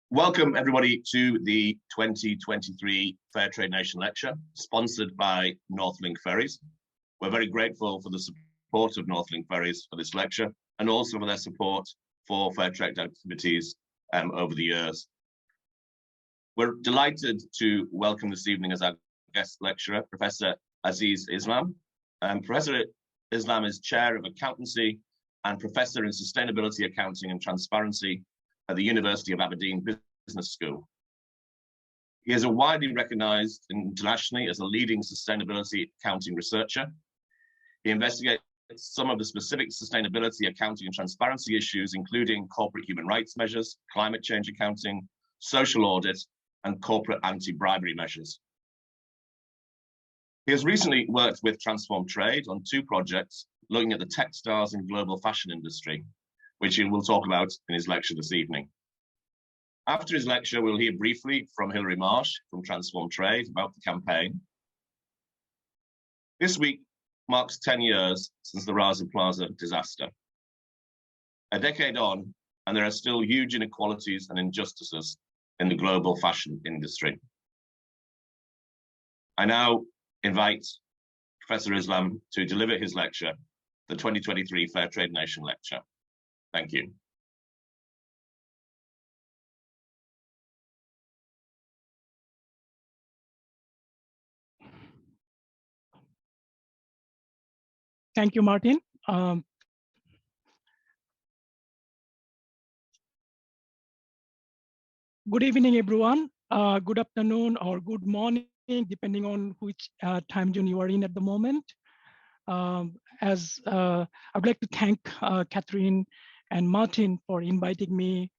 Welcome everybody to the 2023 Fair Trade Nation Lecture, sponsored by Northlink Ferries. We're very grateful for the support of Northlink Ferries for this lecture and also for their support for fair trade activities over the years. We're delighted to welcome this evening as our guest lecturer, Professor Azizul. Professor Islam is Chair of Accountancy and Professor in Sustainability, Accounting and Transparency at the University of Aberdeen Business School. He is a widely recognized internationally as a leading sustainability accounting researcher. He investigates some of the specific sustainability, accounting and transparency issues, including corporate human rights measures, climate change accounting, social audit, and corporate anti-bribery measures. He has recently worked with Transform Trade on two projects looking at the textiles and global fashion industry, which he will talk about in his lecture this evening. After his lecture, we'll hear briefly from Hilary Marsh from Transform Trade about the campaign. This week marks 10 years since the Rana Plaza disaster. A decade on, and there are still huge inequalities and injustices in the global fashion industry. I now invite Professor Islam to deliver his lecture, the 2023 Fair Trade Nation Lecture. Thank you. Thank you, Martin. Good evening, everyone. Good afternoon or good morning, depending on which time zone you are in at the moment. I would like to thank Catherine and Martin for inviting me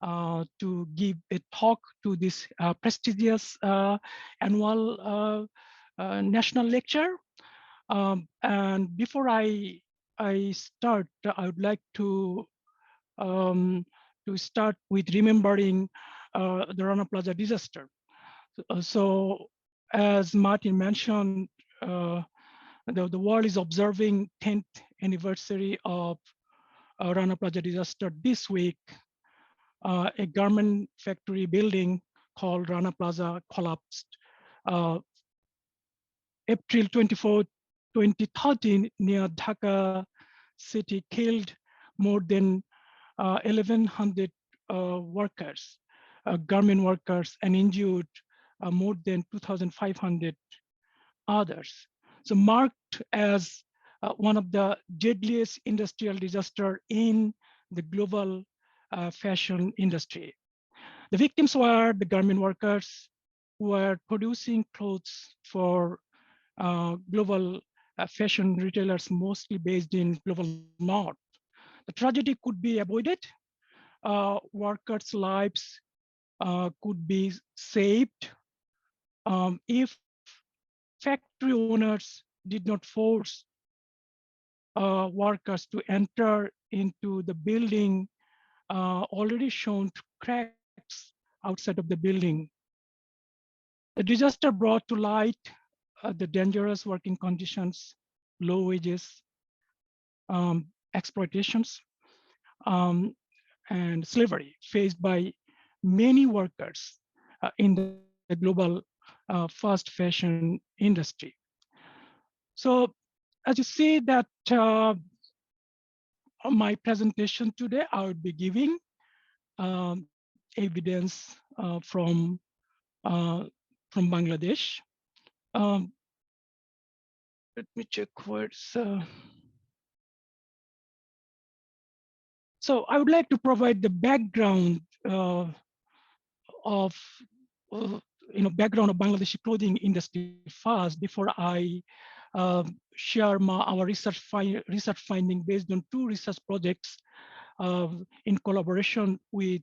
to give a talk to this prestigious annual national lecture. And before I start, I would like to start with remembering the Rana Plaza disaster. So as Martin mentioned, the world is observing 10th anniversary of Rana Plaza disaster this week. A garment factory building called Rana Plaza collapsed. April 24, 2013, near Dhaka city, killed more than 1,100 workers, garment workers, and injured more than 2,500 others. So marked as one of the deadliest industrial disaster in the global fashion industry. The victims were the garment workers who were producing clothes for global fashion retailers, mostly based in global north. The tragedy could be avoided. Workers' lives could be saved if factory owners did not force workers to enter into the building already shown cracks outside of the building. The disaster brought to light the dangerous working conditions, low wages, exploitations, and slavery faced by many workers in the global fast fashion industry. So as you see that my presentation today, I would be giving evidence from Bangladesh. Let me check where's. So I would like to provide the background of background of Bangladeshi clothing industry first before I share our research finding based on two research projects in collaboration with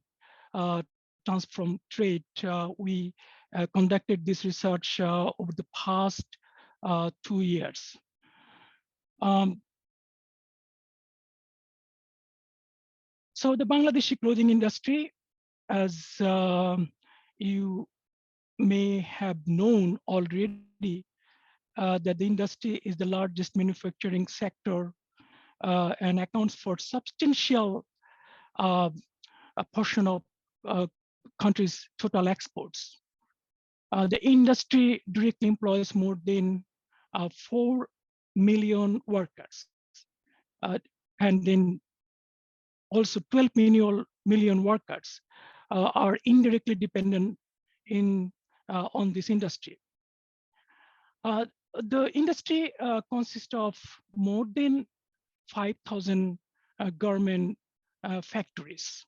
Transform Trade. We conducted this research over the past 2 years. So the Bangladeshi clothing industry, as you may have known already, that the industry is the largest manufacturing sector and accounts for substantial a portion of country's total exports. The industry directly employs more than 4 million workers. And then also 12 million workers are indirectly dependent on this industry. The industry consists of more than 5,000 government factories.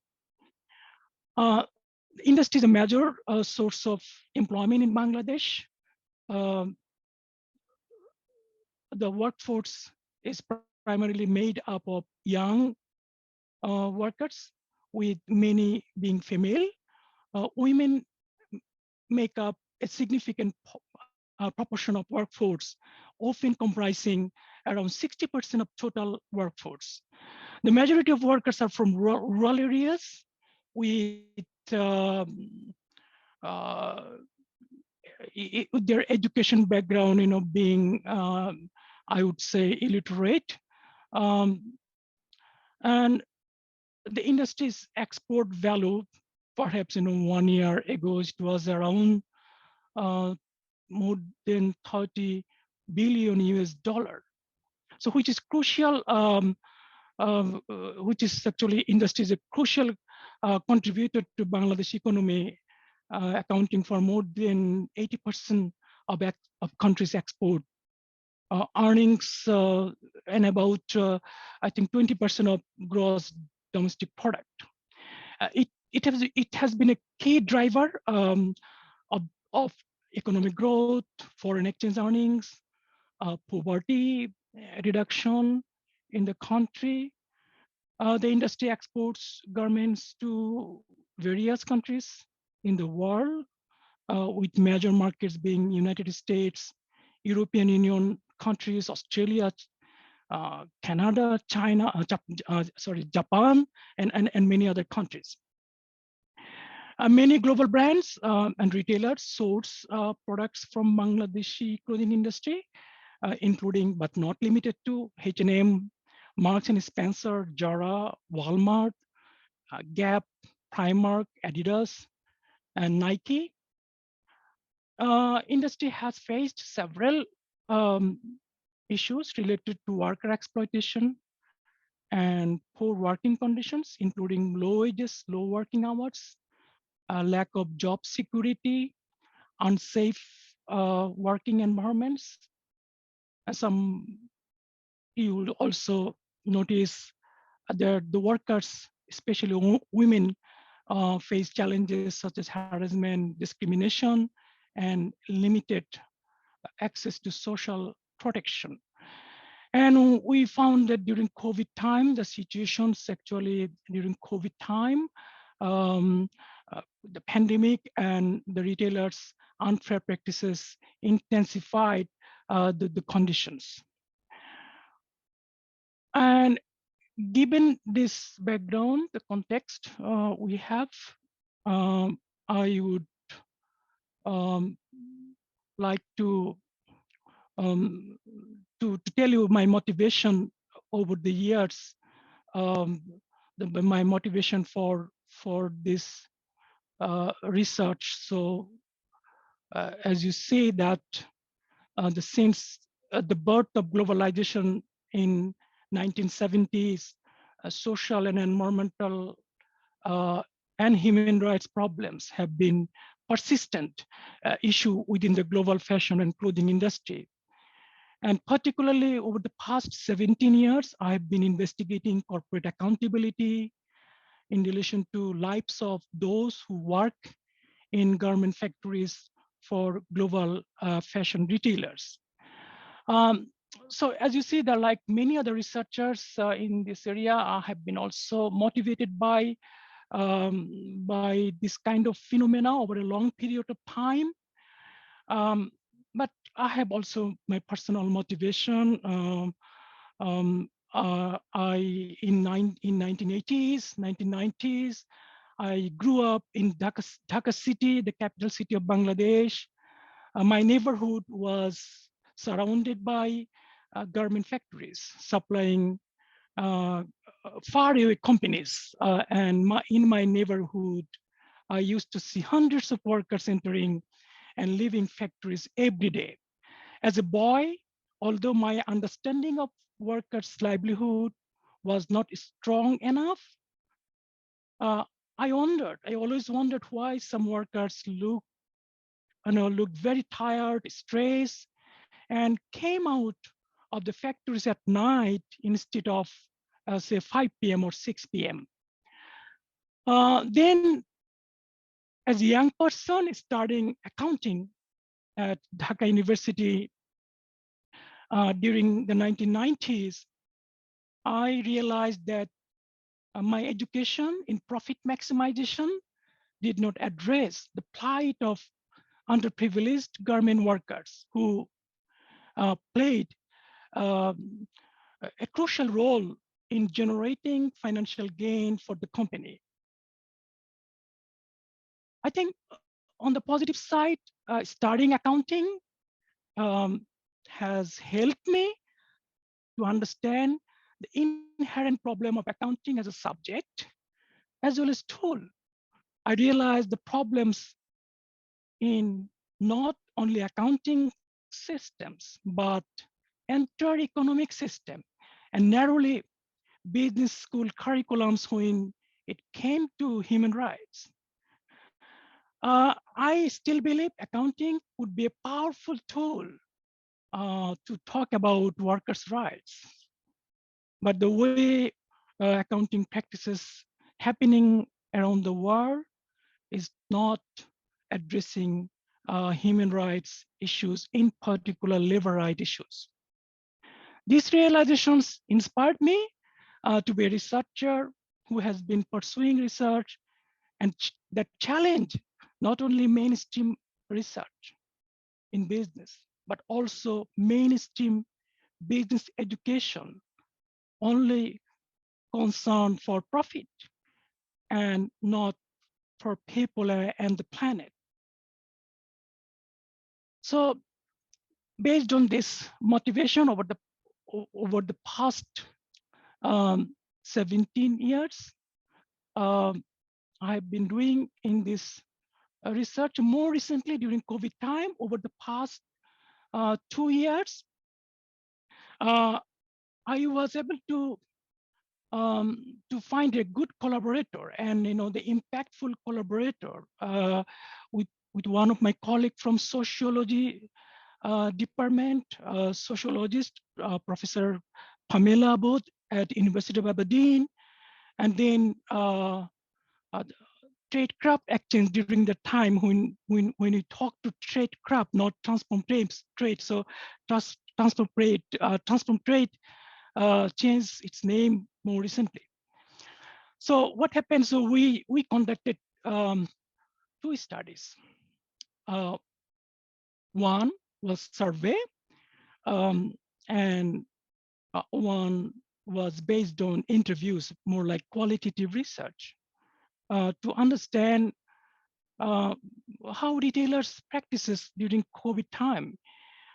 The industry is a major source of employment in Bangladesh. The workforce is primarily made up of young workers, with many being female. Women make up a significant proportion of workforce, often comprising around 60% of total workforce. The majority of workers are from rural areas with their education background, being, I would say, illiterate. And the industry's export value, perhaps 1 year ago, it was around more than 30 billion US dollar. So which is crucial, which is actually industry is a crucial contributor to Bangladesh economy, accounting for more than 80% of country's export earnings and about, I think, 20% of gross domestic product. It has been a key driver of economic growth, foreign exchange earnings, poverty reduction in the country. The industry exports garments to various countries in the world, with major markets being United States, European Union countries, Australia, Canada, China, Japan, and many other countries. Many global brands and retailers source products from Bangladeshi clothing industry, including but not limited to H&M, Marks and Spencer, Zara, Walmart, Gap, Primark, Adidas, and Nike. Industry has faced several issues related to worker exploitation and poor working conditions, including low wages, low working hours, lack of job security, unsafe working environments. You will also notice that the workers, especially women, face challenges such as harassment, discrimination, and limited access to social protection. And we found that during COVID time, the situations actually during COVID time, the pandemic and the retailers' unfair practices intensified the conditions. And given this background, the context we have, I would like to tell you my motivation over the years, my motivation for this research. So as you see that since the birth of globalization in 1970s, social and environmental and human rights problems have been persistent issue within the global fashion and clothing industry. And particularly over the past 17 years, I've been investigating corporate accountability in relation to lives of those who work in garment factories for global fashion retailers. So as you see, there are like many other researchers in this area have been also motivated by this kind of phenomena over a long period of time. But I have also my personal motivation. In 1980s, 1990s, I grew up in Dhaka city, the capital city of Bangladesh. My neighborhood was surrounded by garment factories supplying far away companies. And in my neighborhood, I used to see hundreds of workers entering and leaving factories every day. As a boy, although my understanding of workers' livelihood was not strong enough, uh, I always wondered why some workers looked very tired, stressed, and came out of the factories at night instead of say 5 p.m. or 6 p.m. Then as a young person studying accounting at Dhaka University during the 1990s, I realized that my education in profit maximization did not address the plight of underprivileged garment workers who played um, a crucial role in generating financial gain for the company. I think on the positive side, studying accounting um, has helped me to understand the inherent problem of accounting as a subject, as well as tool. I realized the problems in not only accounting systems, but entire economic system, and narrowly business school curriculums when it came to human rights. I still believe accounting could be a powerful tool to talk about workers' rights. But the way accounting practices happening around the world is not addressing human rights issues, in particular labor rights issues. These realizations inspired me to be a researcher who has been pursuing research and that challenge not only mainstream research in business, but also mainstream business education, only concerned for profit and not for people and the planet. So based on this motivation over the past 17 years, I've been doing in this research more recently during COVID time. Over the past 2 years, I was able to find a good collaborator and the impactful collaborator with one of my colleagues from sociology department, sociologist, Professor Pamela Abud at University of Aberdeen, and then tradecraft exchange during the time when we talk to tradecraft, not transform trade. So transform trade changed its name more recently. So what happened? So we conducted 2 studies. One was survey, and one was based on interviews, more like qualitative research, to understand how retailers' practices during COVID time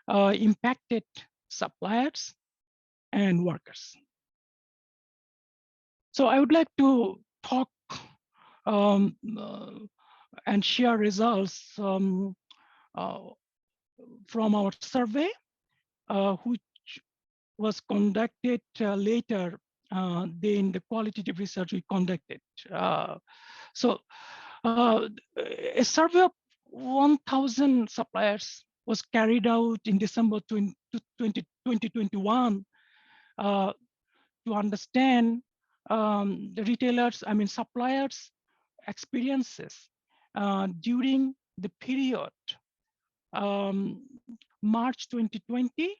impacted suppliers and workers. So I would like to talk and share results from our survey, which was conducted later than the qualitative research we conducted. So a survey of 1,000 suppliers was carried out in December 2021 to understand the retailers, suppliers' experiences during the period March 2020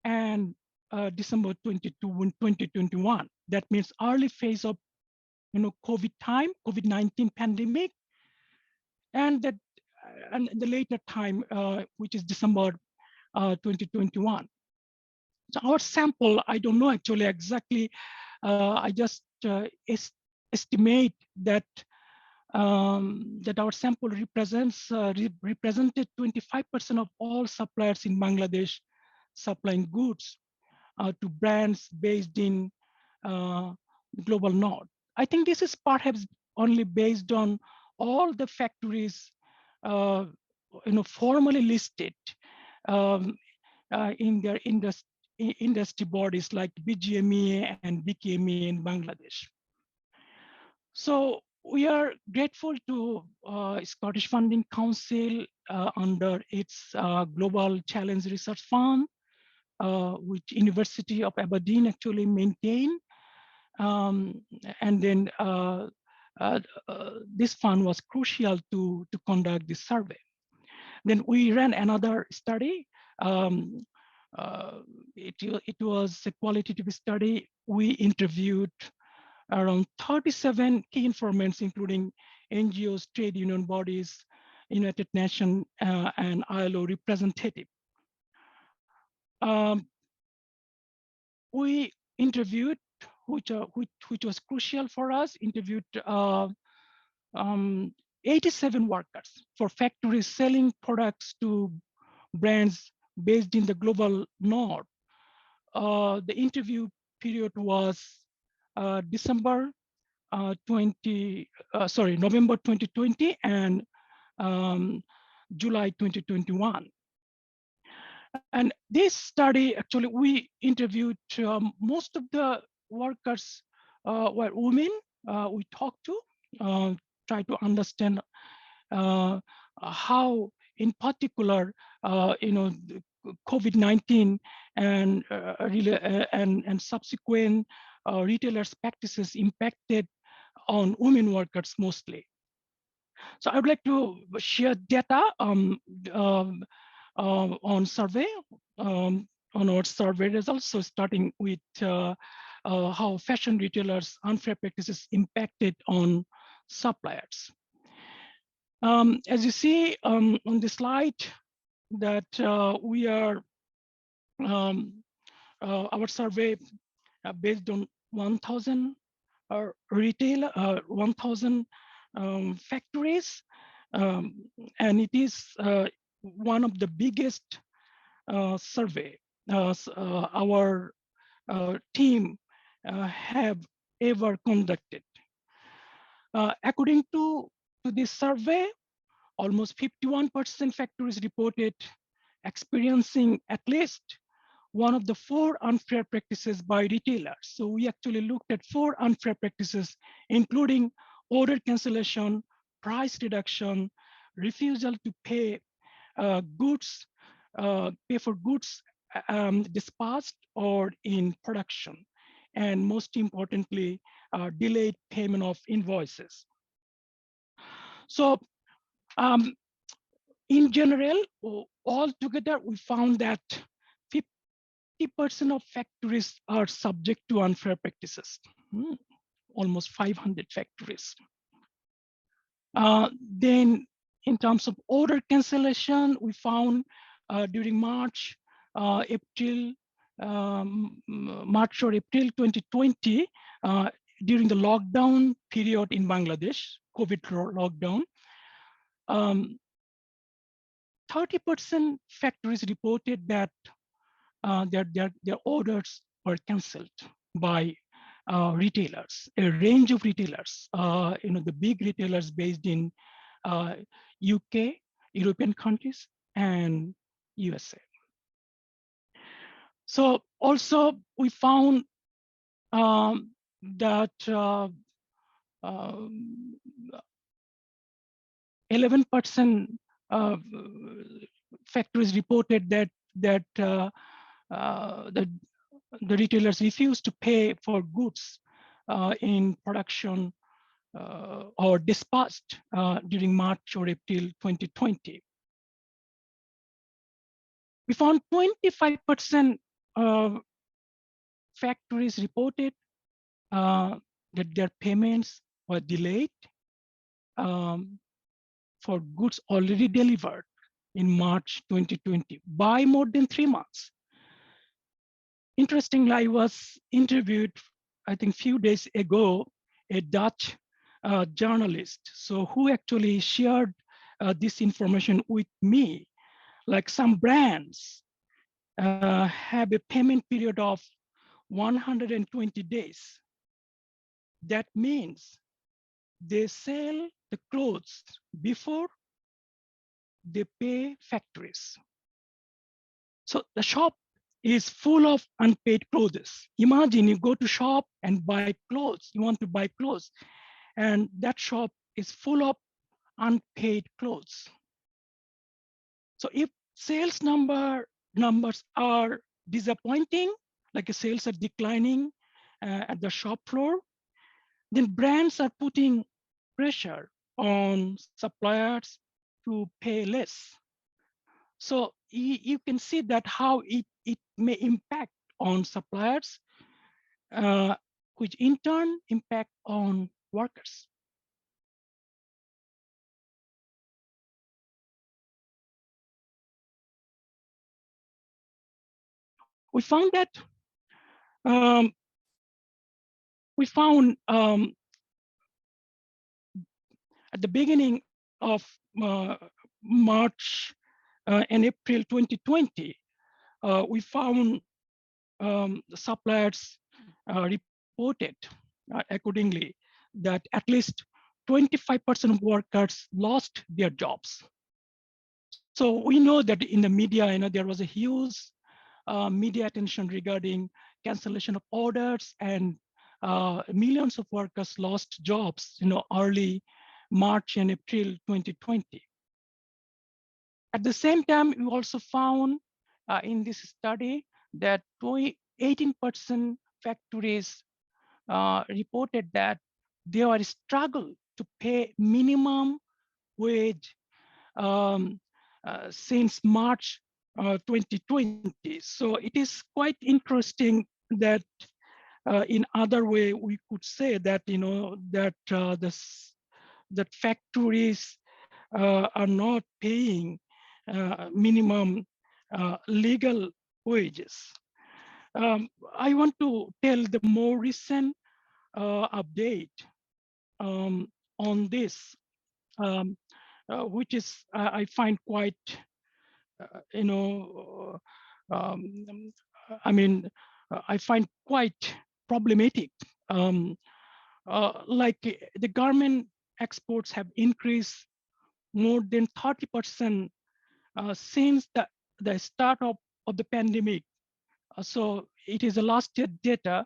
and December 2021. That means early phase of COVID time, COVID-19 pandemic, and the later time, which is December 2021. So our sample, I don't know actually exactly. I just estimate that that our sample represented 25% of all suppliers in Bangladesh supplying goods to brands based in the global north. I think this is perhaps only based on all the factories, formally listed um, in their industry bodies like BGMEA and BKMEA in Bangladesh. So we are grateful to Scottish Funding Council under its Global Challenge Research Fund, which University of Aberdeen actually maintain. And then this fund was crucial to conduct this survey. Then we ran another study. It was a qualitative study. We interviewed around 37 key informants, including NGOs, trade union bodies, United Nations, and ILO representative. We interviewed, which was crucial for us, interviewed 87 workers for factories selling products to brands based in the global north. The interview period was November 2020 and July 2021. And this study, actually, we interviewed most of the workers were women. We talked to, try to understand how, in particular, COVID-19 and and subsequent retailers' practices impacted on women workers mostly. So I would like to share data on survey, on our survey results. So starting with how fashion retailers' unfair practices impacted on suppliers. As you see on the slide, that we are our survey based on 1,000 retail, 1,000 factories, and it is one of the biggest survey our team have ever conducted. According to this survey, almost 51% factories reported experiencing at least one of the 4 unfair practices by retailers. So we actually looked at 4 unfair practices, including order cancellation, price reduction, refusal to pay pay for goods dispatched or in production, and most importantly, delayed payment of invoices. So in general, altogether, we found that 50% of factories are subject to unfair practices, almost 500 factories. Then in terms of order cancellation, we found during March or April 2020, during the lockdown period in Bangladesh, COVID lockdown, 30% factories reported that their orders were canceled by retailers, a range of retailers, the big retailers based in UK, European countries, and USA. So also we found that 11% factories reported that the retailers refused to pay for goods in production or dispatched during March or April 2020. We found 25% factories reported that their payments were delayed for goods already delivered in March 2020 by more than 3 months. Interestingly, I was interviewed, I think, a few days ago, a Dutch journalist, so who actually shared this information with me. Like some brands have a payment period of 120 days. That means they sell the clothes before they pay factories. So the shop is full of unpaid clothes. Imagine you go to shop and buy clothes. You want to buy clothes, and that shop is full of unpaid clothes. So if sales numbers are disappointing, like sales are declining at the shop floor, then brands are putting pressure on suppliers to pay less. So you can see that how it may impact on suppliers, which in turn impact on workers. We found that um, at the beginning of March and April 2020, we found the suppliers reported accordingly that at least 25% of workers lost their jobs. So we know that in the media, there was a huge media attention regarding cancellation of orders, and millions of workers lost jobs, early March and April 2020. At the same time, we also found in this study that 18% factories reported that they were struggle to pay minimum wage since March 2020. So it is quite interesting that in other way we could say that that factories are not paying minimum legal wages. I want to tell the more recent update on this, which is I find quite, um, I find quite problematic. Like the garment exports have increased more than 30% since the start of the pandemic. So it is the last year data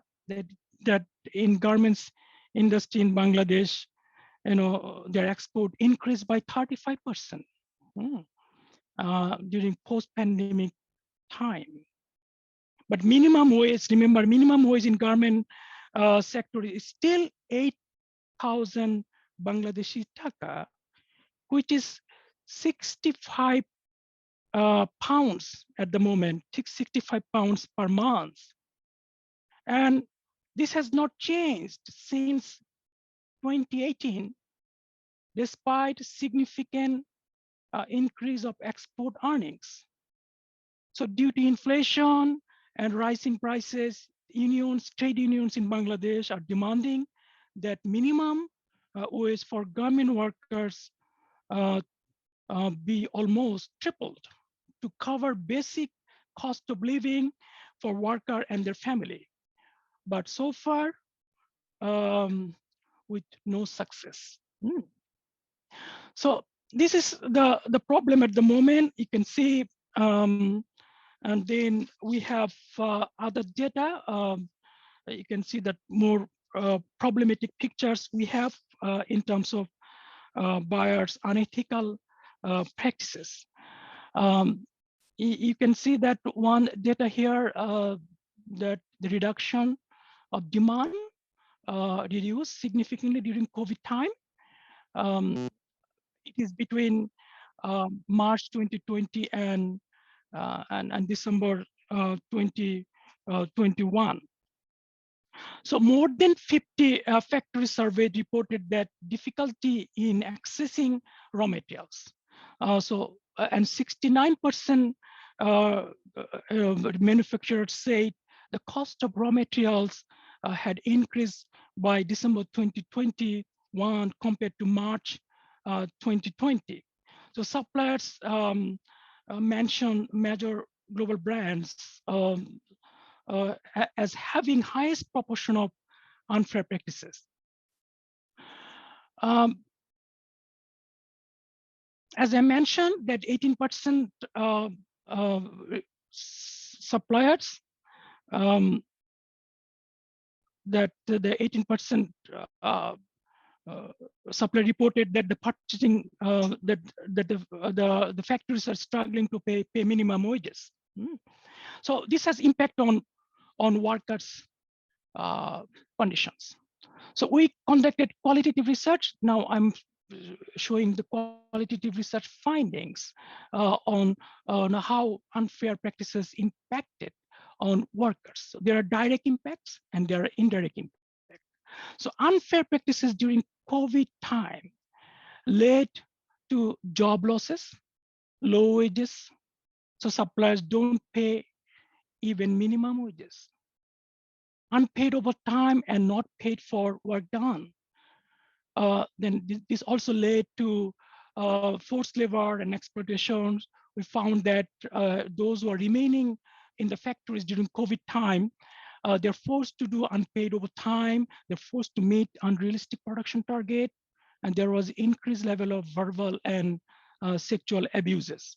that in garments industry in Bangladesh, their export increased by 35% during post-pandemic time. But minimum wage, remember, minimum wage in garment sector is still 8,000 Bangladeshi taka, which is 65 pounds at the moment, 65 pounds per month. And this has not changed since 2018, despite significant increase of export earnings. So due to inflation and rising prices, trade unions in Bangladesh are demanding that minimum wage for garment workers be almost tripled to cover basic cost of living for worker and their family. But so far, with no success. So this is the problem at the moment. You can see, and then we have other data. You can see that more problematic pictures we have in terms of buyers' unethical practices. You can see that one data here, that the reduction of demand reduced significantly during COVID time. It is between March 2020 and December 2021. So more than 50 factory surveyed reported that difficulty in accessing raw materials. And 69% manufacturers said the cost of raw materials had increased by December 2021 compared to March 2020. So suppliers mentioned major global brands as having highest proportion of unfair practices. As I mentioned, that 18% suppliers, that the 18% supply reported that the purchasing the factories are struggling to pay minimum wages. So this has impact on workers' conditions. So we conducted qualitative research. Now I'm showing the qualitative research findings on how unfair practices impacted on workers. So there are direct impacts and there are indirect impacts. So unfair practices during COVID time led to job losses, low wages. So suppliers don't pay even minimum wages. Unpaid overtime and not paid for work done. Then this also led to forced labor and exploitation. We found that those who are remaining in the factories during COVID time, they're forced to do unpaid overtime, they're forced to meet unrealistic production target, and there was increased level of verbal and sexual abuses.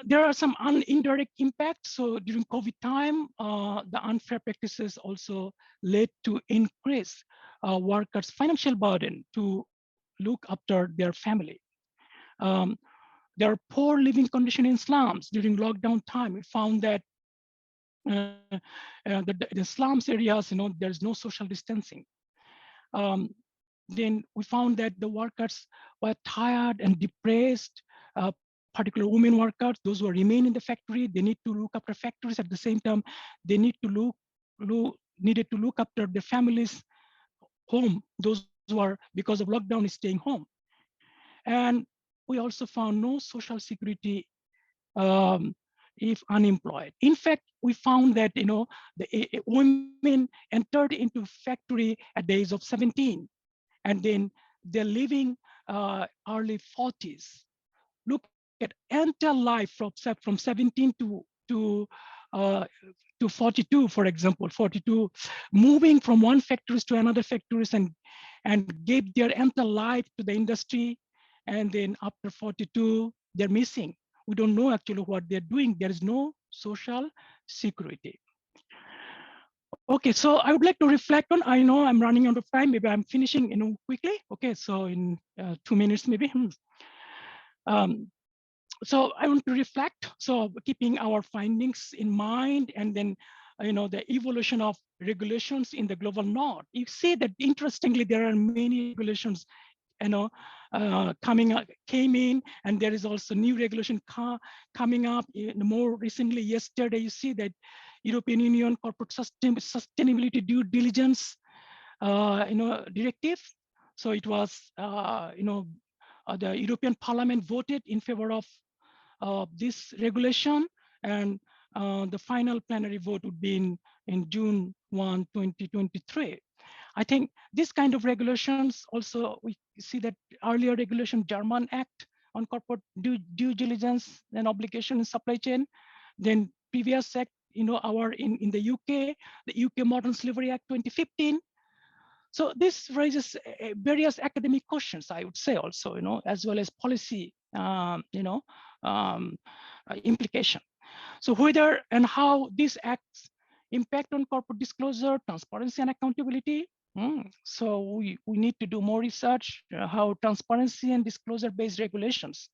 There are some indirect impacts. So during COVID time, the unfair practices also led to increased workers' financial burden to look after their family. There are poor living conditions in slums during lockdown time. We found that the slums areas, there's no social distancing. Then we found that the workers were tired and depressed, particular women workers, those who remain in the factory, they need to look after factories at the same time. They needed to look after their families home, those who are, because of lockdown, is staying home. And we also found no social security if unemployed. In fact, we found that the women entered into factory at the age of 17, and then they're living early 40s. Look at entire life from 17 to 42, for example, 42, moving from one factories to another factories and gave their entire life to the industry. And then after 42, they're missing. We don't know actually what they're doing. There is no social security. Okay, so I would like to reflect on, I know I'm running out of time, maybe I'm finishing quickly. Okay, so in 2 minutes maybe. So I want to reflect, so keeping our findings in mind, and then the evolution of regulations in the global north. You see that interestingly, there are many regulations came in, and there is also new regulation coming up. More recently, yesterday, you see that European Union corporate sustainability due diligence directive. So it was the European Parliament voted in favor of this regulation, and the final plenary vote would be in June 1, 2023. I think this kind of regulations also, we see that earlier regulation, German Act on corporate due diligence and obligation in supply chain, then previous act, our in the UK, the UK Modern Slavery Act 2015. So this raises various academic questions, I would say also, as well as policy, implication. So whether and how these acts impact on corporate disclosure, transparency, and accountability. So we need to do more research, how transparency and disclosure-based regulations.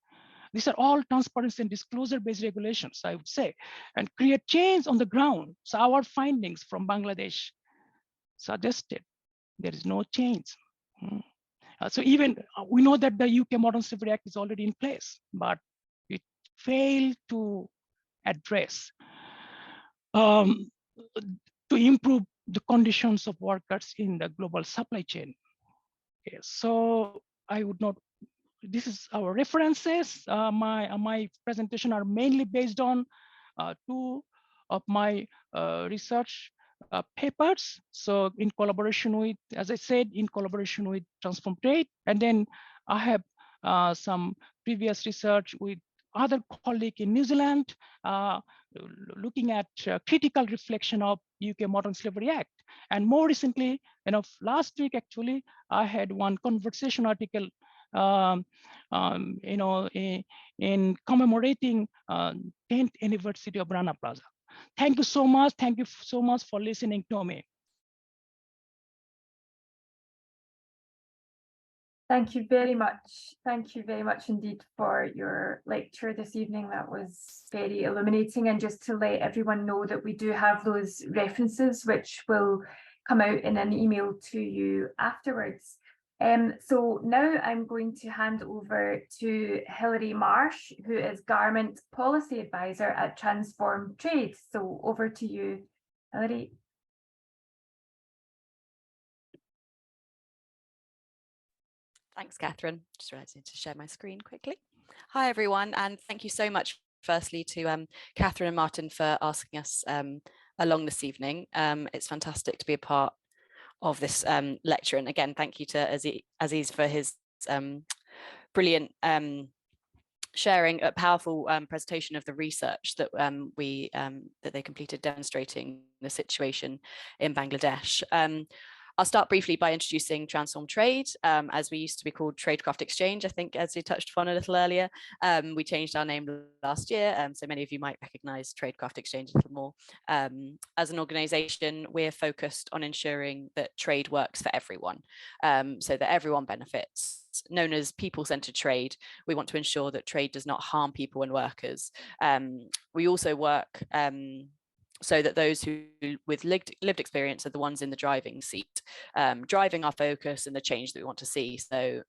These are all transparency and disclosure-based regulations, I would say, and create change on the ground. So our findings from Bangladesh suggested there is no change. So even we know that the UK Modern Slavery Act is already in place, but it failed to address to improve the conditions of workers in the global supply chain. Okay, so I would not, this is our references. My presentation are mainly based on two of my research papers. So in collaboration with, as I said, in collaboration with Transform Trade. And then I have some previous research with other colleague in New Zealand, looking at critical reflection of UK Modern Slavery Act. And more recently, last week actually, I had one conversation article, in commemorating 10th anniversary of Rana Plaza. Thank you so much. Thank you so much for listening to me. Thank you very much. Thank you very much indeed for your lecture this evening. That was very illuminating. And just to let everyone know that we do have those references, which will come out in an email to you afterwards. So now I'm going to hand over to Hilary Marsh, who is Garment Policy Advisor at Transform Trade. So over to you, Hilary. Thanks, Catherine. Just realizing to share my screen quickly. Hi, everyone, and thank you so much, firstly, to Catherine and Martin for asking us along this evening. It's fantastic to be a part of this lecture. And again, thank you to Aziz for his brilliant sharing a powerful presentation of the research that that they completed demonstrating the situation in Bangladesh. I'll start briefly by introducing Transform Trade, as we used to be called Tradecraft Exchange, I think, as we touched upon a little earlier. We changed our name last year, so many of you might recognise Tradecraft Exchange a little more. As an organisation, we're focused on ensuring that trade works for everyone, so that everyone benefits. Known as people-centred trade, we want to ensure that trade does not harm people and workers. We also work so that those who with lived experience are the ones in the driving seat, driving our focus and the change that we want to see. So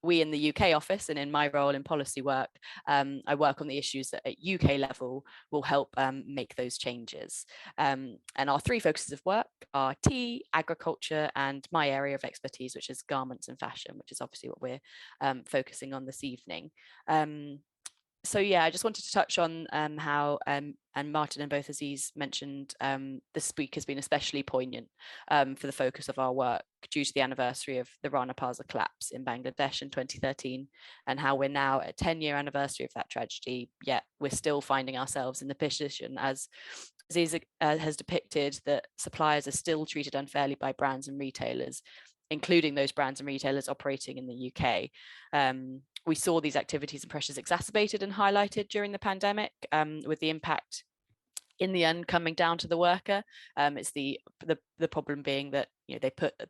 we in the UK office and in my role in policy work, I work on the issues that at UK level will help make those changes. And our three focuses of work are tea, agriculture, and my area of expertise, which is garments and fashion, which is obviously what we're focusing on this evening. So yeah, I just wanted to touch on how, and Martin and both Aziz mentioned, this week has been especially poignant for the focus of our work due to the anniversary of the Rana Plaza collapse in Bangladesh in 2013, and how we're now at a 10-year anniversary of that tragedy, yet we're still finding ourselves in the position, as Aziz has depicted, that suppliers are still treated unfairly by brands and retailers, including those brands and retailers operating in the UK. We saw these activities and pressures exacerbated and highlighted during the pandemic, with the impact in the end coming down to the worker. It's the problem being that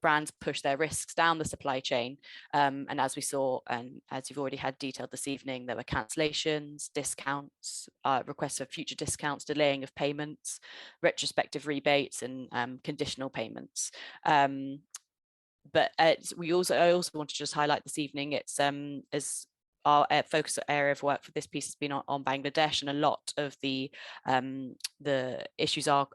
brands push their risks down the supply chain, and as we saw, and as you've already had detailed this evening, there were cancellations, discounts, requests for future discounts, delaying of payments, retrospective rebates, and conditional payments. But I also want to just highlight this evening, it's as our focus area of work for this piece has been on Bangladesh, and a lot of the issues are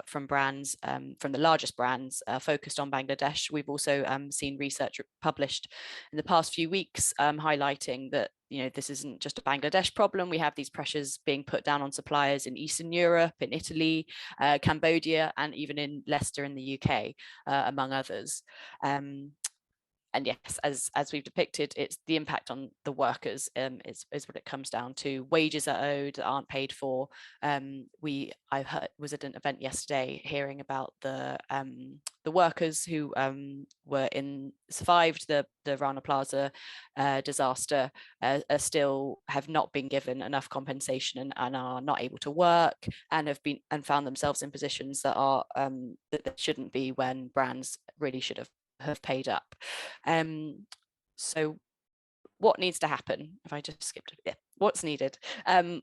from brands, from the largest brands focused on Bangladesh. We've also seen research published in the past few weeks highlighting that this isn't just a Bangladesh problem. We have these pressures being put down on suppliers in Eastern Europe, in Italy, Cambodia, and even in Leicester in the UK, among others. And yes, as we've depicted, it's the impact on the workers is what it comes down to. Wages are owed that aren't paid for. I was at an event yesterday hearing about the workers who survived the Rana Plaza disaster, still have not been given enough compensation and are not able to work, and have found themselves in positions that are that they shouldn't be, when brands really should have paid up. So what needs to happen? If I just skipped it, yeah, what's needed?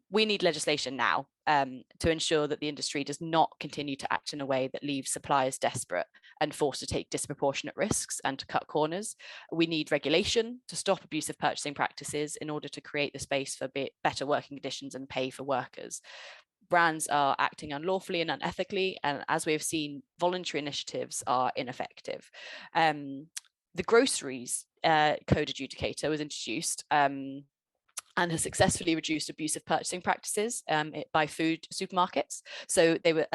We need legislation now to ensure that the industry does not continue to act in a way that leaves suppliers desperate and forced to take disproportionate risks and to cut corners. We need regulation to stop abusive purchasing practices in order to create the space for better working conditions and pay for workers. Brands are acting unlawfully and unethically, and as we have seen, voluntary initiatives are ineffective. The groceries code adjudicator was introduced and has successfully reduced abusive purchasing practices by food supermarkets. So they were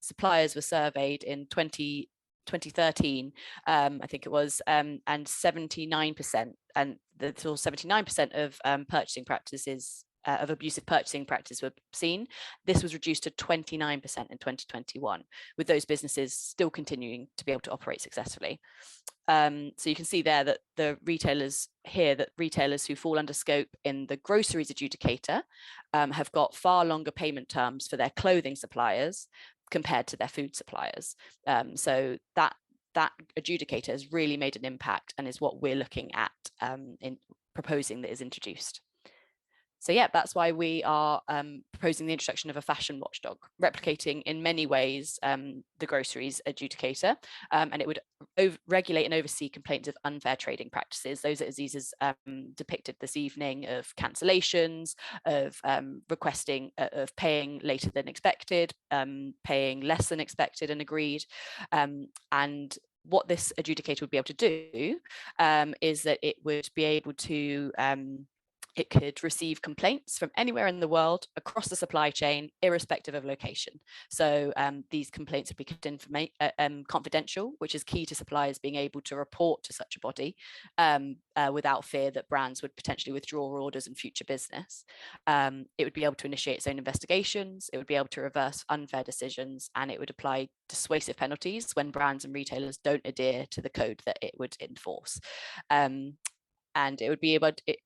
suppliers were surveyed in 2013, I think it was, and 79%, and 79% of purchasing practices of abusive purchasing practice were seen, this was reduced to 29% in 2021, with those businesses still continuing to be able to operate successfully. So you can see there that the retailers who fall under scope in the groceries adjudicator have got far longer payment terms for their clothing suppliers compared to their food suppliers. So that adjudicator has really made an impact and is what we're looking at in proposing that is introduced. So yeah, that's why we are proposing the introduction of a fashion watchdog, replicating in many ways the groceries adjudicator, and it would regulate and oversee complaints of unfair trading practices, those that Aziz has depicted this evening, of cancellations, of requesting, of paying later than expected, paying less than expected and agreed, and what this adjudicator would be able to do is that it would be able to it could receive complaints from anywhere in the world across the supply chain, irrespective of location. So these complaints would be kept confidential, which is key to suppliers being able to report to such a body without fear that brands would potentially withdraw orders in future business. It would be able to initiate its own investigations, it would be able to reverse unfair decisions, and it would apply dissuasive penalties when brands and retailers don't adhere to the code that it would enforce. And it would be able to,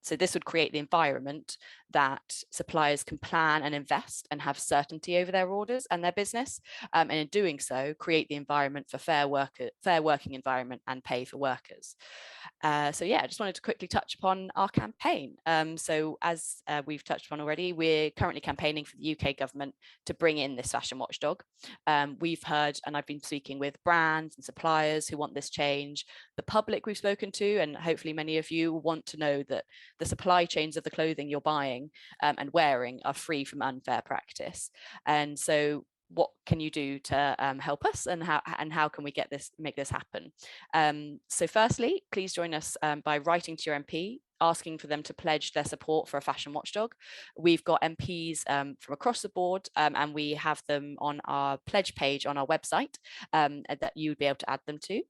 so this would create the environment that suppliers can plan and invest and have certainty over their orders and their business, and in doing so, create the environment for fair working environment and pay for workers. So yeah, I just wanted to quickly touch upon our campaign. So as we've touched upon already, we're currently campaigning for the UK government to bring in this fashion watchdog. We've heard, and I've been speaking with brands and suppliers who want this change, the public we've spoken to, and hopefully many of you want to know that the supply chains of the clothing you're buying and wearing are free from unfair practice. And so what can you do to help us, and how can we make this happen? So firstly, please join us by writing to your MP, asking for them to pledge their support for a fashion watchdog. We've got MPs from across the board, and we have them on our pledge page on our website that you would be able to add them to.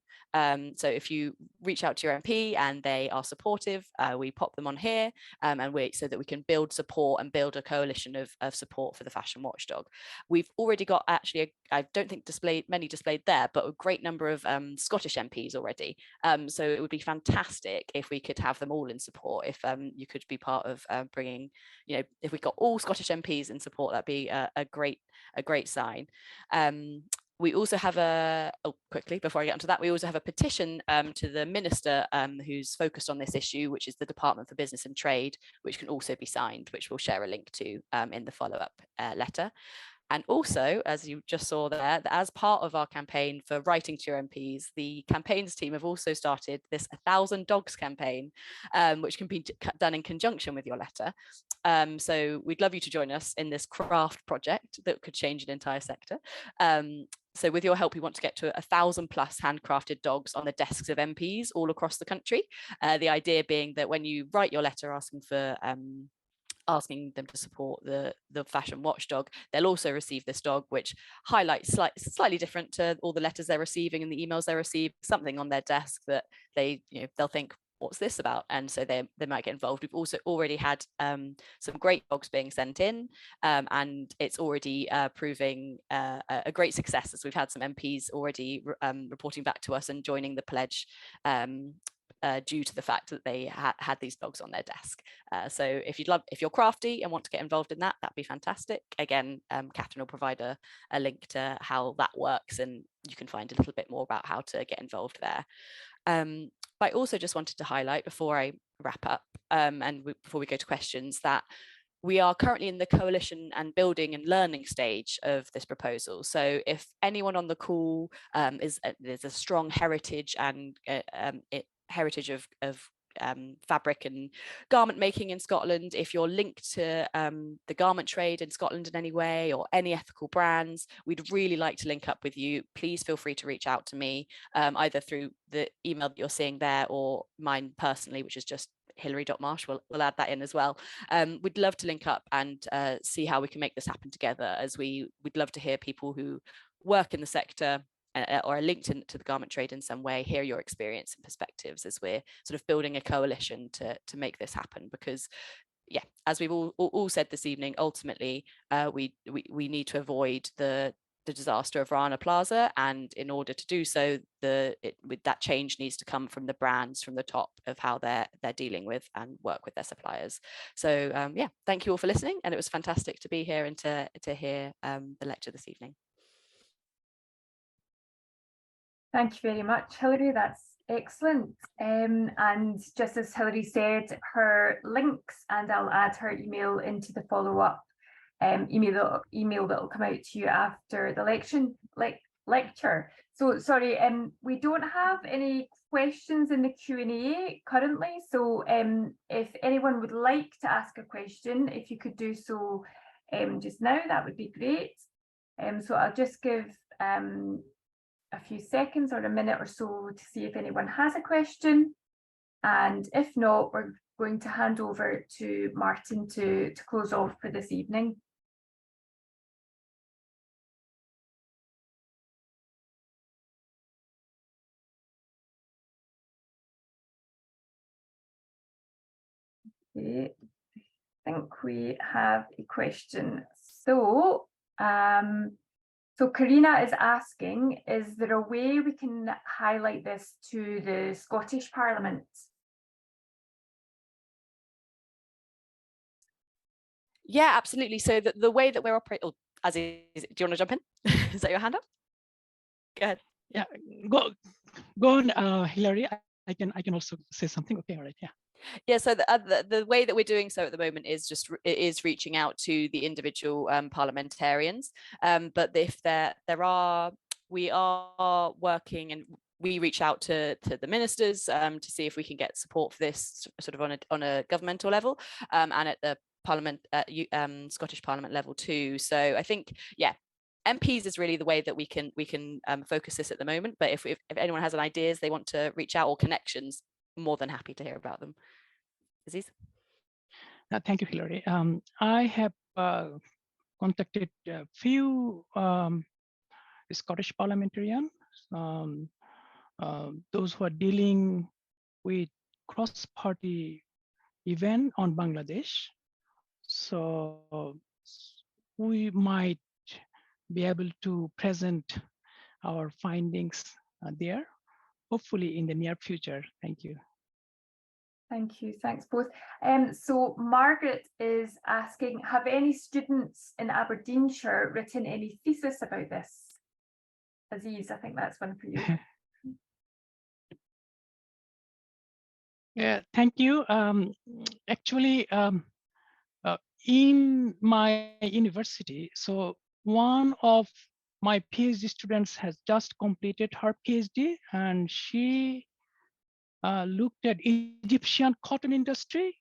So if you reach out to your MP and they are supportive, we pop them on here, and so that we can build support and build a coalition of support for the fashion watchdog. We've already got, actually, I don't think many displayed there, but a great number of Scottish MPs already. So it would be fantastic if we could have them all in support. If you could be part of bringing, if we got all Scottish MPs in support, that'd be a great sign. We also have quickly before I get onto that, we also have a petition to the minister who's focused on this issue, which is the Department for Business and Trade, which can also be signed, which we'll share a link to in the follow-up letter. And also, as you just saw there, that as part of our campaign for writing to your MPs, the campaigns team have also started this 1,000 Dogs campaign, which can be done in conjunction with your letter. So we'd love you to join us in this craft project that could change an entire sector. So with your help, we want to get to 1,000+ handcrafted dogs on the desks of MPs all across the country. The idea being that when you write your letter asking them to support the fashion watchdog, they'll also receive this dog, which highlights slightly different to all the letters they're receiving and the emails they receive, something on their desk that they'll think, what's this about? And so they might get involved. We've also already had some great dogs being sent in, and it's already proving a great success, as we've had some MPs already reporting back to us and joining the pledge due to the fact that they had these dogs on their desk. So if you're crafty and want to get involved in that, that'd be fantastic. Again, Catherine will provide a link to how that works, and you can find a little bit more about how to get involved there. But I also just wanted to highlight before I wrap up before we go to questions, that we are currently in the coalition and building and learning stage of this proposal. So if anyone on the call there's a strong heritage and heritage of fabric and garment making in Scotland, if you're linked to the garment trade in Scotland in any way, or any ethical brands, we'd really like to link up with you. Please feel free to reach out to me, either through the email that you're seeing there or mine personally, which is just Hilary.Marsh. We'll add that in as well. We'd love to link up and see how we can make this happen together, as we'd love to hear people who work in the sector or are linked to the garment trade in some way, hear your experience and perspectives, as we're sort of building a coalition to make this happen, because yeah, as we've all said this evening, ultimately, we need to avoid the disaster of Rana Plaza, and in order to do so, with that change needs to come from the brands, from the top of how they're dealing with and work with their suppliers. So yeah, thank you all for listening, and it was fantastic to be here and to hear the lecture this evening. Thank you very much, Hilary. That's excellent. And just as Hilary said, her links, and I'll add her email into the follow-up email that will come out to you after the lecture. So sorry, we don't have any questions in the Q&A currently. So if anyone would like to ask a question, if you could do so just now, that would be great. So I'll just give a few seconds or a minute or so to see if anyone has a question. And if not, we're going to hand over to Martin to close off for this evening. Okay, I think we have a question. So, so Karina is asking, is there a way we can highlight this to the Scottish Parliament? Yeah, absolutely. So the way that we're operating, do you want to jump in? Is that your hand up? Go ahead. Yeah, go on, Hilary. I can also say something. Okay, all right, yeah. Yeah, so the way that we're doing so at the moment is just reaching out to the individual parliamentarians. But if we are working, and we reach out to the ministers to see if we can get support for this sort of on a governmental level, and at the Scottish Parliament level too. So I think, yeah, MPs is really the way that we can focus this at the moment. But if anyone has any ideas they want to reach out, or connections, more than happy to hear about them. Aziz? Thank you, Hilary. I have contacted a few Scottish parliamentarians, those who are dealing with cross-party event on Bangladesh. So we might be able to present our findings there, hopefully in the near future. Thank you. Thank you, thanks both. So Margaret is asking, have any students in Aberdeenshire written any thesis about this? Aziz, I think that's one for you. Yeah, thank you. Actually, in my university, so one of my PhD students has just completed her PhD, and she looked at Egyptian cotton industry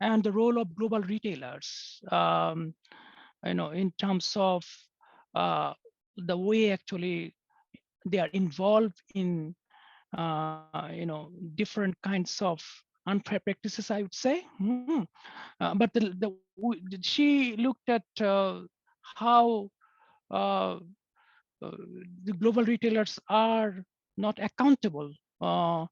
and the role of global retailers, in terms of the way actually they are involved in, different kinds of unfair practices, I would say. But she looked at how the global retailers are not accountable to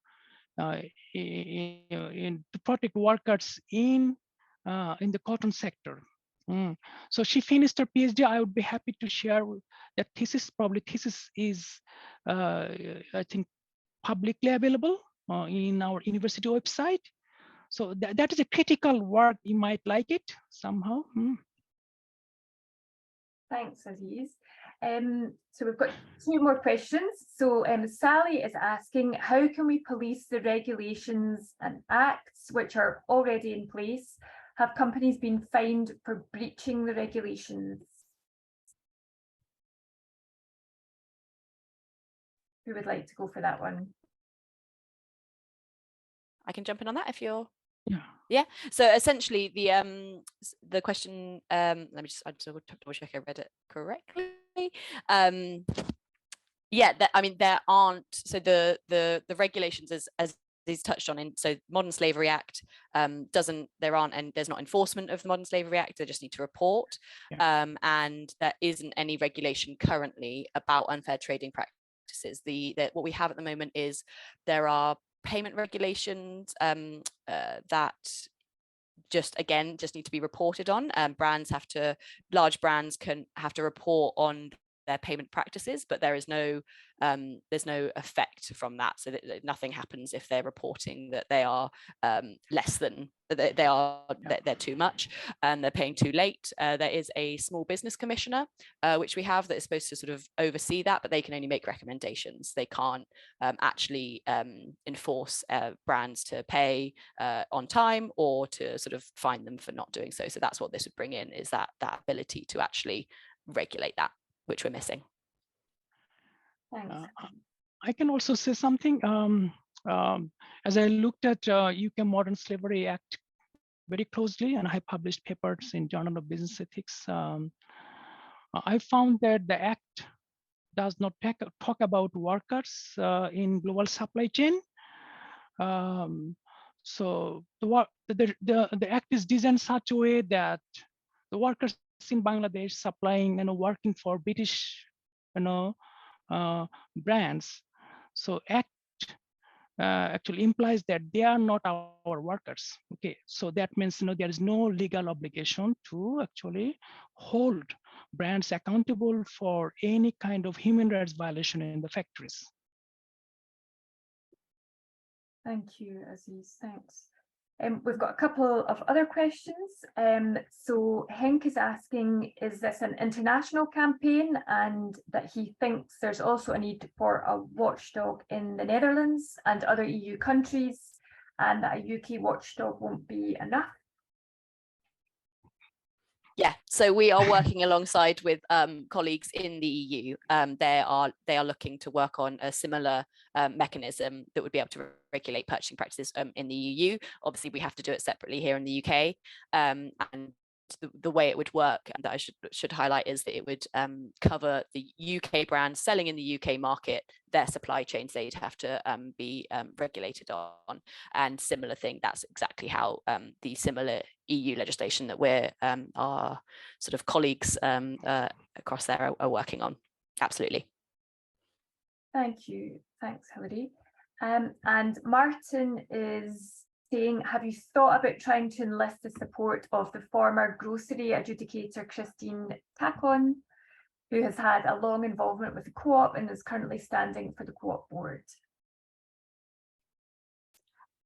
protect workers in the cotton sector. So she finished her PhD. I would be happy to share that thesis. Probably thesis is, I think, publicly available in our university website. So that is a critical work. You might like it somehow. Thanks, Aziz. So we've got two more questions. So Sally is asking, how can we police the regulations and acts which are already in place? Have companies been fined for breaching the regulations? Who would like to go for that one? I can jump in on that if you're. Yeah. So essentially the question, let me just double check I read it correctly. Yeah, I mean, there aren't, so the regulations as these touched on in, so Modern Slavery Act there's not enforcement of the Modern Slavery Act, they just need to report. Yeah. And there isn't any regulation currently about unfair trading practices. What we have at the moment is there are payment regulations that just need to be reported on. Large brands can have to report on their payment practices, but there's no effect from that, so that nothing happens if they're reporting that they are less than they're too much and they're paying too late. There is a small business commissioner which we have that is supposed to sort of oversee that, but they can only make recommendations. They can't actually enforce brands to pay on time or to sort of fine them for not doing so. So that's what this would bring in, is that ability to actually regulate that, which we're missing. Thanks. I can also say something. As I looked at UK Modern Slavery Act very closely, and I published papers in Journal of Business Ethics, I found that the Act does not talk about workers in global supply chain. So the Act is designed such a way that the workers in Bangladesh supplying, working for British, brands. So Act actually implies that they are not our workers. Okay, so that means there is no legal obligation to actually hold brands accountable for any kind of human rights violation in the factories. Thank you, Aziz. Thanks. We've got a couple of other questions. So Henk is asking, is this an international campaign, and that he thinks there's also a need for a watchdog in the Netherlands and other EU countries, and that a UK watchdog won't be enough? Yeah, so we are working alongside with colleagues in the EU. They are looking to work on a similar mechanism that would be able to regulate purchasing practices in the EU. Obviously, we have to do it separately here in the UK. And the way it would work, and that I should highlight, is that it would cover the UK brands selling in the UK market, their supply chains they'd have to be regulated on. And similar thing, that's exactly how the similar EU legislation that we're our sort of colleagues across there are working on. Absolutely. Thank you. Thanks, Hilary. And Martin is saying, have you thought about trying to enlist the support of the former grocery adjudicator Christine Tacon, who has had a long involvement with the co-op and is currently standing for the co-op board?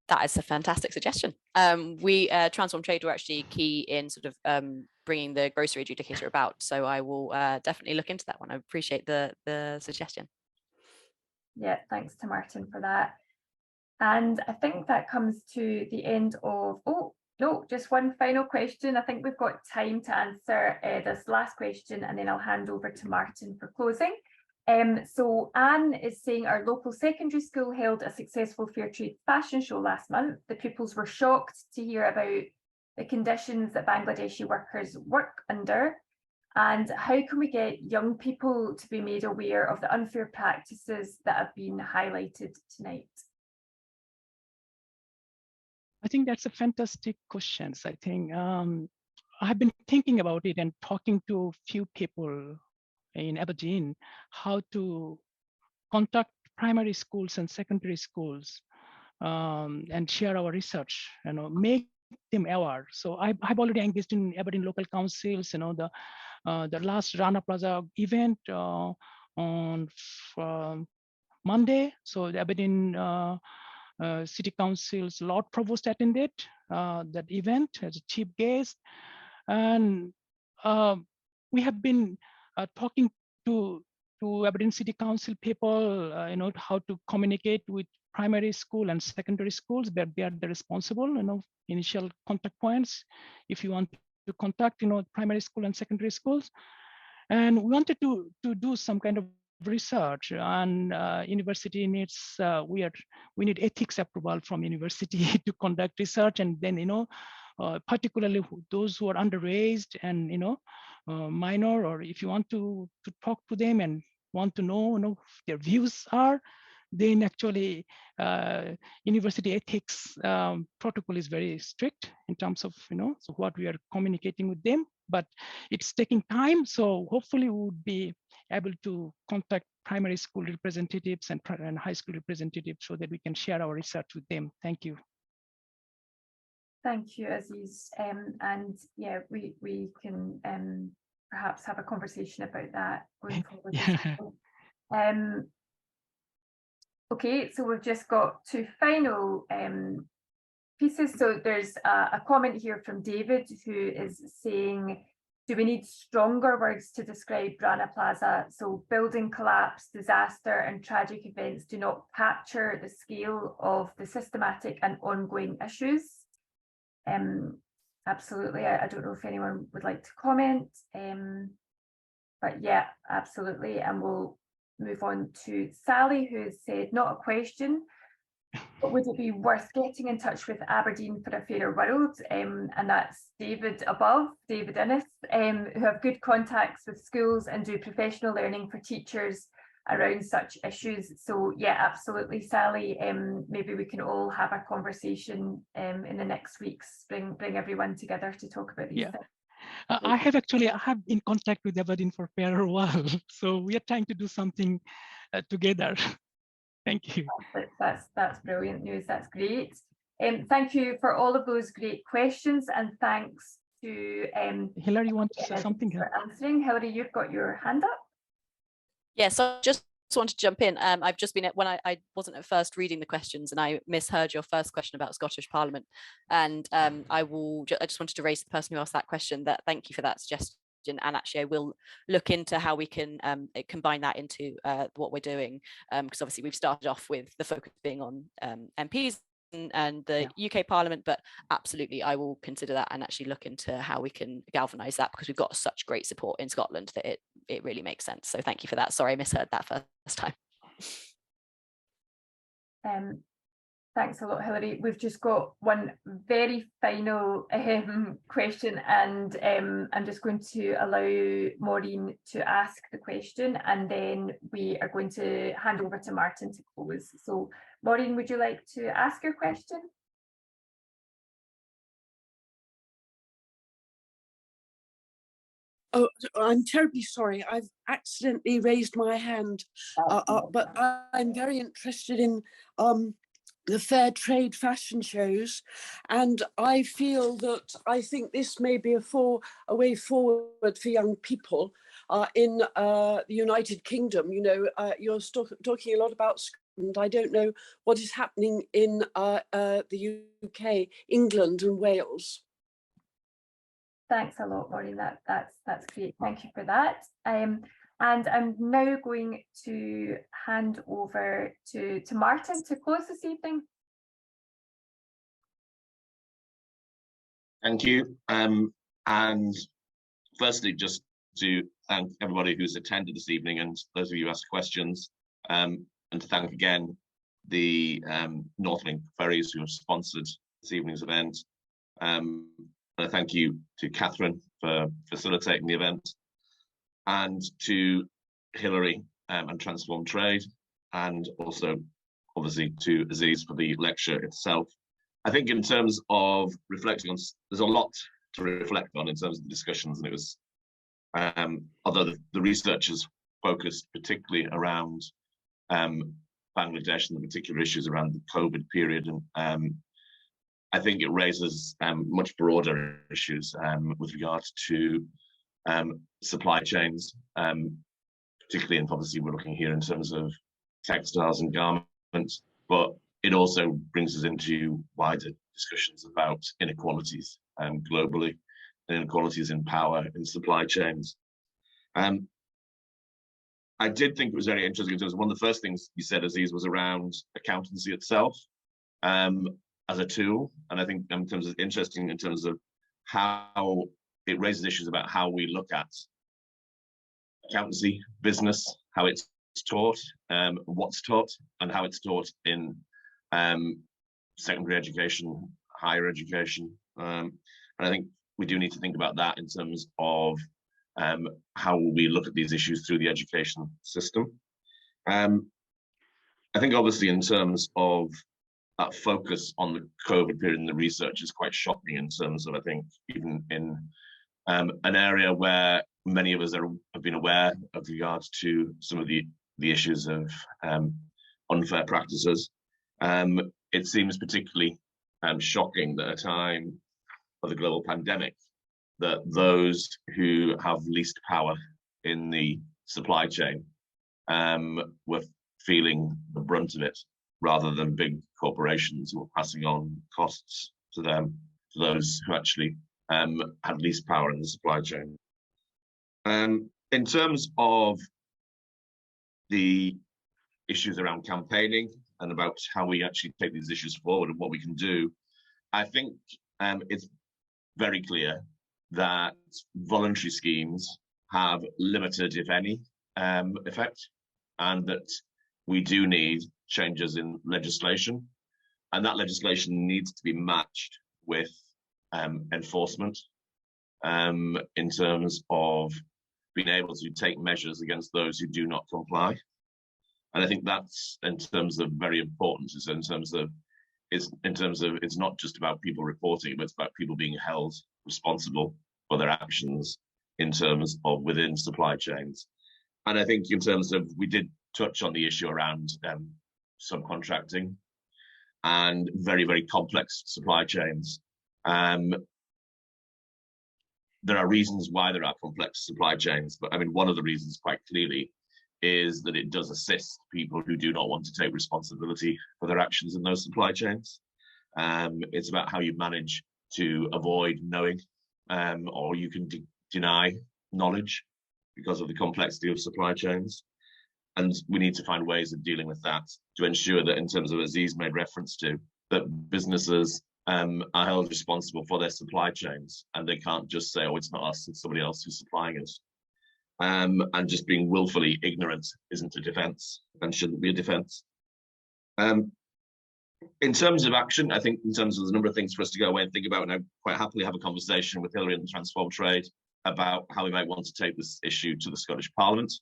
That is a fantastic suggestion. We Transform Trade were actually key in sort of bringing the grocery adjudicator about, so I will definitely look into that one. I appreciate the suggestion. Yeah, thanks to Martin for that. And I think that comes to the end of, oh, no, just one final question. I think we've got time to answer this last question, and then I'll hand over to Martin for closing. So Anne is saying, our local secondary school held a successful fair trade fashion show last month. The pupils were shocked to hear about the conditions that Bangladeshi workers work under. And how can we get young people to be made aware of the unfair practices that have been highlighted tonight? I think that's a fantastic question. I think I've been thinking about it and talking to a few people in Aberdeen, how to contact primary schools and secondary schools and share our research, make them aware. So I've already engaged in Aberdeen local councils, the last Rana Plaza event on Monday. So the Aberdeen City Council's Lord Provost attended that event as a chief guest, and we have been talking to Aberdeen City Council people, how to communicate with primary school and secondary schools, that they are the responsible, initial contact points if you want to contact, primary school and secondary schools. And we wanted to do some kind of research, and university needs we need ethics approval from university to conduct research, and then particularly those who are underaged and minor, or if you want to talk to them and want to know their views are, then actually university ethics protocol is very strict in terms of so what we are communicating with them, but it's taking time. So hopefully we would be able to contact primary school representatives and high school representatives so that we can share our research with them. Thank you. Thank you, Aziz. And yeah, we can perhaps have a conversation about that going forward. Yeah. Okay, so we've just got two final pieces. So there's a comment here from David, who is saying, do we need stronger words to describe Rana Plaza? So building collapse, disaster and tragic events do not capture the scale of the systematic and ongoing issues. Absolutely, I don't know if anyone would like to comment, but yeah, absolutely. And we'll move on to Sally, who said, not a question, but would it be worth getting in touch with Aberdeen for a Fairer World? And that's David above, David Innes, who have good contacts with schools and do professional learning for teachers around such issues. So yeah, absolutely, Sally. Maybe we can all have a conversation in the next weeks, bring everyone together to talk about these things. I have in contact with Aberdeen for Fairer World, so we are trying to do something together. Thank you. That's brilliant news. That's great. Thank you for all of those great questions, and thanks to Hilary, you want to say something for answering. Hilary, you've got your hand up. Yes, yeah, so just want to jump in. I've just been when I wasn't at first reading the questions, and I misheard your first question about Scottish Parliament, and I just wanted to raise the person who asked that question. That thank you for that suggestion. And actually I will look into how we can combine that into what we're doing, because obviously we've started off with the focus being on MPs and the UK Parliament, but absolutely I will consider that and actually look into how we can galvanise that, because we've got such great support in Scotland that it really makes sense. So thank you for that. Sorry, I misheard that first time. Thanks a lot, Hilary. We've just got one very final question, and I'm just going to allow Maureen to ask the question, and then we are going to hand over to Martin to close. So Maureen, would you like to ask your question? Oh, I'm terribly sorry. I've accidentally raised my hand, but I'm very interested in the fair trade fashion shows, and I feel that I think this may be a way forward for young people in the United Kingdom. You know, you're talking a lot about Scotland. I don't know what is happening in the UK, England and Wales. Thanks a lot, Maureen. That's great. Thank you for that. And I'm now going to hand over to Martin to close this evening. Thank you. And firstly, just to thank everybody who's attended this evening and those of you who asked questions, and to thank again the Northlink Ferries who have sponsored this evening's event. And a thank you to Catherine for facilitating the event, and to Hilary and Transform Trade, and also obviously to Aziz for the lecture itself. I think in terms of reflecting on, there's a lot to reflect on in terms of the discussions, and it was, although the researchers focused particularly around Bangladesh and the particular issues around the COVID period, and I think it raises much broader issues with regards to supply chains, particularly, and obviously we're looking here in terms of textiles and garments, but it also brings us into wider discussions about inequalities globally, and inequalities in power in supply chains. I did think it was very interesting because one of the first things you said, Aziz, was around accountancy itself as a tool. And I think in terms of interesting in terms of how it raises issues about how we look at accountancy, business, how it's taught, what's taught, and how it's taught in secondary education, higher education. And I think we do need to think about that in terms of how we look at these issues through the education system. I think obviously in terms of that focus on the COVID period and the research is quite shocking in terms of, I think, even in an area where many of us have been aware of regards to some of the issues of unfair practices. It seems particularly shocking that at a time of the global pandemic, that those who have least power in the supply chain were feeling the brunt of it, rather than big corporations who were passing on costs to them, to those who actually had least power in the supply chain. In terms of the issues around campaigning and about how we actually take these issues forward and what we can do, I think it's very clear that voluntary schemes have limited, if any, effect, and that we do need changes in legislation, and that legislation needs to be matched with enforcement in terms of being able to take measures against those who do not comply. And I think that's, in terms of very important, is in terms of it's not just about people reporting, but it's about people being held responsible for their actions in terms of within supply chains. And I think in terms of, we did touch on the issue around subcontracting and very, very complex supply chains. There are reasons why there are complex supply chains, but I mean, one of the reasons quite clearly is that it does assist people who do not want to take responsibility for their actions in those supply chains. It's about how you manage to avoid knowing, or you can deny knowledge because of the complexity of supply chains. And we need to find ways of dealing with that to ensure that, in terms of, Aziz made reference to, that businesses are held responsible for their supply chains, and they can't just say, oh, it's not us, it's somebody else who's supplying us. And just being willfully ignorant isn't a defense and shouldn't be a defense. In terms of action, I think in terms of the number of things for us to go away and think about, and I quite happily have a conversation with Hilary and Transform Trade about how we might want to take this issue to the Scottish Parliament.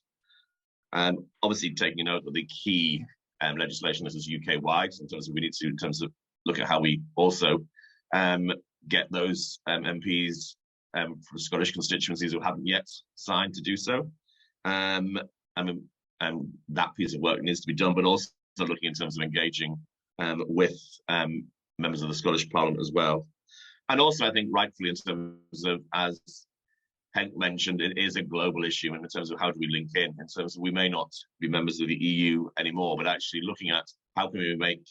Obviously taking note that the key legislation is UK-wide, in terms of we need to, in terms of look at how we also get those MPs from Scottish constituencies who haven't yet signed to do so. I mean, that piece of work needs to be done, but also looking in terms of engaging with members of the Scottish Parliament as well. And also, I think rightfully, in terms of, as Henk mentioned, it is a global issue, and in terms of how do we link in terms of, we may not be members of the EU anymore, but actually looking at how can we make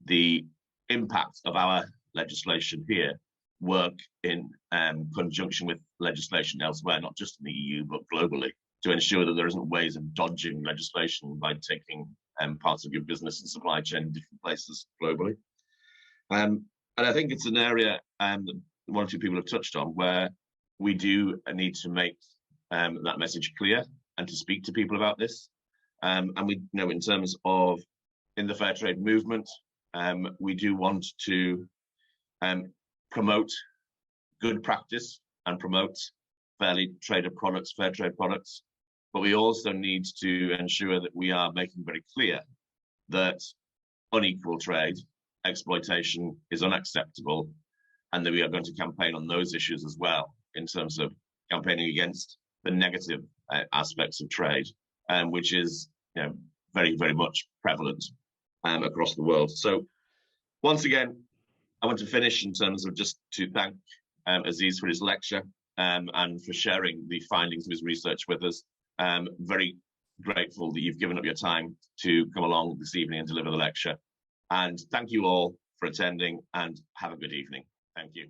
the impact of our legislation here work in conjunction with legislation elsewhere, not just in the EU, but globally, to ensure that there isn't ways of dodging legislation by taking parts of your business and supply chain in different places globally. And I think it's an area that one or two people have touched on, where we do need to make that message clear and to speak to people about this. And we know, in terms of in the fair trade movement, we do want to promote good practice and promote fair trade products, but we also need to ensure that we are making very clear that unequal trade, exploitation is unacceptable, and that we are going to campaign on those issues as well, in terms of campaigning against the negative aspects of trade, which is, you know, very, very much prevalent across the world. So once again, I want to finish in terms of just to thank Aziz for his lecture and for sharing the findings of his research with us. Very grateful that you've given up your time to come along this evening and deliver the lecture. And thank you all for attending, and have a good evening. Thank you.